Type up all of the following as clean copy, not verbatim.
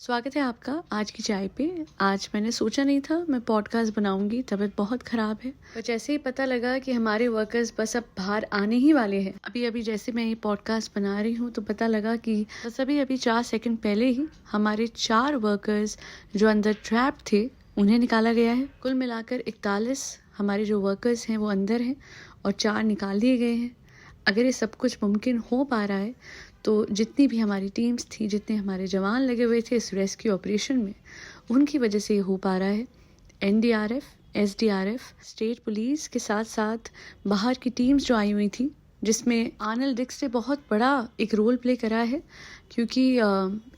स्वागत है आपका आज की चाय पे। आज मैंने सोचा नहीं था मैं पॉडकास्ट बनाऊंगी, तबीयत बहुत ख़राब है। पर जैसे ही पता लगा कि हमारे वर्कर्स बस अब बाहर आने ही वाले हैं, अभी जैसे मैं ये पॉडकास्ट बना रही हूँ तो पता लगा कि बस अभी 4 सेकंड पहले ही हमारे 4 वर्कर्स जो अंदर ट्रैप थे उन्हें निकाला गया है। कुल मिलाकर 41 हमारे जो वर्कर्स हैं वो अंदर हैं और 4 निकाल दिए गए हैं। अगर ये सब कुछ मुमकिन हो पा रहा है तो जितनी भी हमारी टीम्स थी, जितने हमारे जवान लगे हुए थे इस रेस्क्यू ऑपरेशन में, उनकी वजह से ये हो पा रहा है। एनडीआरएफ, एसडीआरएफ, स्टेट पुलिस के साथ साथ बाहर की टीम्स जो आई हुई थी, जिसमें आर्नल्ड डिक्स ने बहुत बड़ा एक रोल प्ले करा है। क्योंकि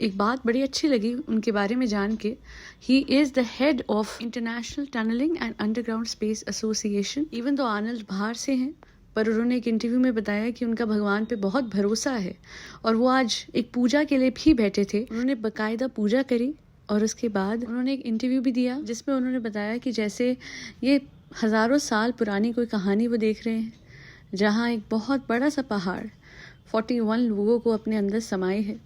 एक बात बड़ी अच्छी लगी उनके बारे में जान के। He is the head of international tunnelling and underground space association. Even तो आर्नल्ड बाहर से हैं, पर उन्होंने एक इंटरव्यू में बताया कि उनका भगवान पे बहुत भरोसा है और वो आज एक पूजा के लिए भी बैठे थे। उन्होंने बाकायदा पूजा करी और उसके बाद उन्होंने एक इंटरव्यू भी दिया जिसमें उन्होंने बताया कि जैसे ये हज़ारों साल पुरानी कोई कहानी वो देख रहे हैं, जहाँ एक बहुत बड़ा सा पहाड़ 41 लोगों को अपने अंदर समाये है।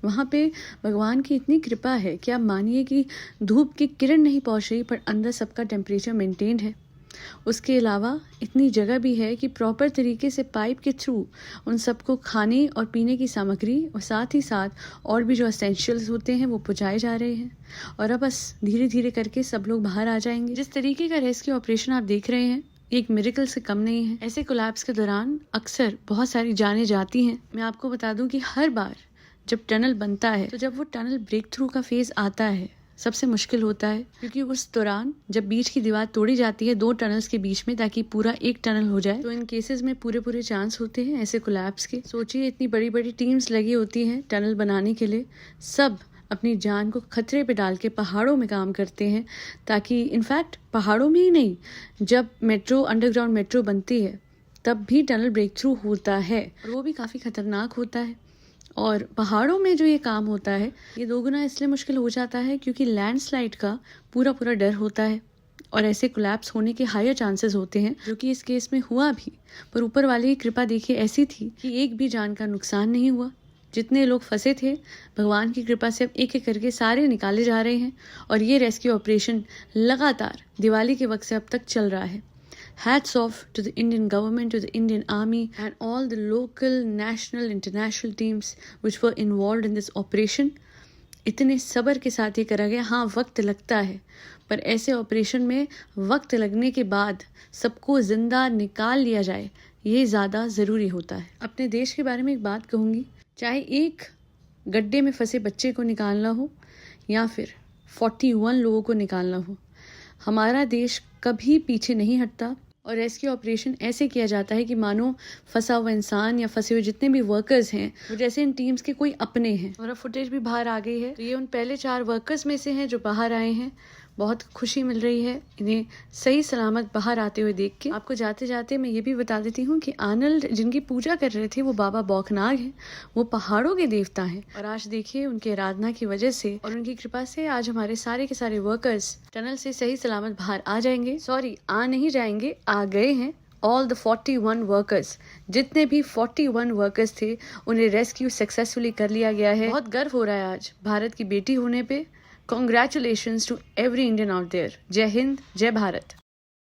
वहाँ पे भगवान की इतनी कृपा है कि आप मानिए कि धूप की किरण नहीं पहुँच रही, पर अंदर सबका टेम्परेचर मेंटेन्ड है। उसके अलावा इतनी जगह भी है कि प्रॉपर तरीके से पाइप के थ्रू उन सबको खाने और पीने की सामग्री और साथ ही साथ और भी जो एसेंशियल्स होते हैं वो पहुँचाए जा रहे हैं। और अब बस धीरे धीरे करके सब लोग बाहर आ जाएंगे। जिस तरीके का रेस्क्यू ऑपरेशन आप देख रहे हैं, एक मिरेकल से कम नहीं है। ऐसे कोलैप्स के दौरान अक्सर बहुत सारी जानें जाती हैं। मैं आपको बता दूं कि हर बार जब टनल बनता है तो जब वो टनल ब्रेक थ्रू का फेज आता है सबसे मुश्किल होता है, क्योंकि उस दौरान जब बीच की दीवार तोड़ी जाती है 2 टनल्स के बीच में ताकि पूरा एक टनल हो जाए, तो इन केसेस में पूरे चांस होते हैं ऐसे कोलैप्स के। सोचिए इतनी बड़ी टीम्स लगी होती हैं टनल बनाने के लिए, सब अपनी जान को खतरे पे डाल के पहाड़ों में काम करते हैं ताकि इनफैक्ट पहाड़ों में ही नहीं, जब मेट्रो अंडरग्राउंड मेट्रो बनती है तब भी टनल ब्रेक थ्रू होता है और वो भी काफ़ी खतरनाक होता है। और पहाड़ों में जो ये काम होता है ये दोगुना इसलिए मुश्किल हो जाता है क्योंकि लैंडस्लाइड का पूरा डर होता है और ऐसे कोलैप्स होने के हायर चांसेस होते हैं, जो कि इस केस में हुआ भी। पर ऊपर वाले की कृपा देखिए ऐसी थी कि एक भी जान का नुकसान नहीं हुआ। जितने लोग फंसे थे भगवान की कृपा से अब एक एक करके सारे निकाले जा रहे हैं और ये रेस्क्यू ऑपरेशन लगातार दिवाली के वक्त से अब तक चल रहा है। Hats off to the Indian government, to the Indian army and all the local, national, international teams which were involved in this operation. इतने सब्र के साथ ये करा गया। हाँ, वक्त लगता है, पर ऐसे ऑपरेशन में वक्त लगने के बाद सबको जिंदा निकाल लिया जाए ये ज़्यादा ज़रूरी होता है। अपने देश के बारे में एक बात कहूँगी, चाहे एक गड्ढे में फंसे बच्चे को निकालना हो या फिर 41 लोगों को निकालना हो, हमारा देश कभी पीछे नहीं हटता। और रेस्क्यू ऑपरेशन ऐसे किया जाता है कि मानो फंसा हुआ इंसान या फंसे हुए जितने भी वर्कर्स हैं वो जैसे इन टीम्स के कोई अपने हैं। और अब फुटेज भी बाहर आ गई है, तो ये उन पहले 4 वर्कर्स में से हैं जो बाहर आए हैं। बहुत खुशी मिल रही है इन्हें सही सलामत बाहर आते हुए देख के। आपको जाते जाते मैं ये भी बता देती हूँ कि आर्नल्ड जिनकी पूजा कर रहे थे वो बाबा बौखनाग हैं, वो पहाड़ों के देवता हैं। और आज देखिए उनकी आराधना की वजह से और उनकी कृपा से आज हमारे सारे के सारे वर्कर्स टनल से सही सलामत बाहर आ जाएंगे। सॉरी, आ नहीं जाएंगे, आ गए हैं। ऑल द 41 वर्कर्स, जितने भी 41 वर्कर्स थे उन्हें रेस्क्यू सक्सेसफुली कर लिया गया है। बहुत गर्व हो रहा है आज भारत की बेटी होने पे। Congratulations to every Indian out there. जय हिंद, जय भारत।